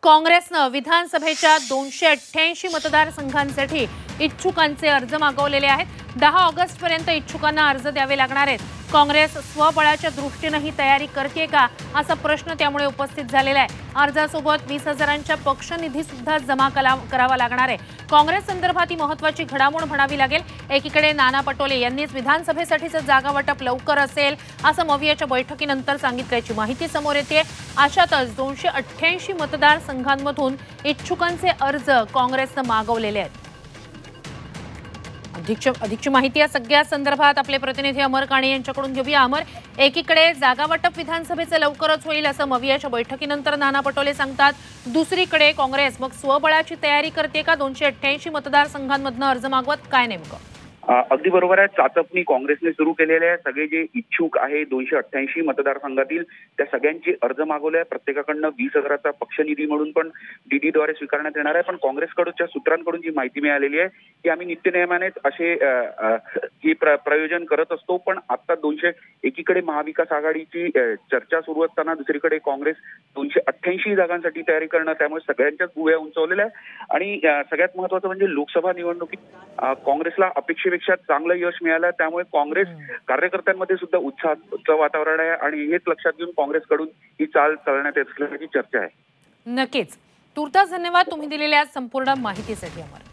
काँग्रेसनं विधानसभेच्या 288 मतदारसंघांसाठी इच्छुकांचे अर्ज मागवलेले आहेत। 10 ऑगस्टपर्यंत इच्छुकांना अर्ज द्यावे लागणार आहेत। काँग्रेस स्वबळाच्या दृष्टीने ही तयारी करते का असा प्रश्न त्यामुळे उपस्थित झालेला आहे। अर्जासोबत 20,000च्या पक्ष निधी सुद्धा जमा करावा लागणार आहे। काँग्रेस संदर्भात ही महत्त्वाची घडामोड म्हणावी लागेल। एकीकडे नाना पटोले यांनीच विधानसभेसाठीचं जागा वाटप लवकर असेल असं मवियाच्या बैठकीनंतर सांगितल्याची माहिती समोर येते। अशातच 288 मतदारसंघांमधून इच्छुकांचे अर्ज काँग्रेसनं मागवलेले आहेत। अधिकची माहिती या सगळ्या संदर्भात आपले प्रतिनिधी अमर काणे यांच्याकडून घेऊया। अमर, एकीकडे जागा वाटप विधानसभेचं लवकरच होईल असं मवियाच्या बैठकीनंतर नाना पटोले सांगतात, दुसरीकडे काँग्रेस मग स्वबळाची तयारी करते का 288 मतदारसंघांमधनं अर्ज मागवत काय नेमकं? अगदी बरोबर आहे। चाचपणी काँग्रेसने सुरू केलेले आहे। सगळे जे इच्छुक आहे 288 मतदारसंघातील त्या सगळ्यांचे अर्ज मागवले आहे। प्रत्येकाकडनं 20,000चा पक्षनिधी म्हणून पण डीडीद्वारे स्वीकारण्यात येणार आहे। पण काँग्रेसकडच्या सूत्रांकडून जी माहिती मिळालेली आहे की आम्ही नित्यनेमानेच असे ही प्रयोजन करत असतो। पण आता एकीकडे महाविकास आघाडीची चर्चा सुरू असताना दुसरीकडे काँग्रेस 288 जागांसाठी तयारी करणं, त्यामुळे सगळ्यांच्याच भुवया उंचावलेल्या आहे। आणि सगळ्यात महत्त्वाचं म्हणजे लोकसभा निवडणुकीत काँग्रेसला अपेक्षेपेक्षा चांगलं यश मिळालं, त्यामुळे काँग्रेस कार्यकर्त्यांमध्ये सुद्धा उत्साहाचं वातावरण आहे आणि हेच लक्षात घेऊन काँग्रेसकडून ही चाल चालण्यात येत असल्याची चर्चा आहे। नक्कीच। तुर्तास धन्यवाद तुम्ही दिलेल्या संपूर्ण माहितीसाठी अमर।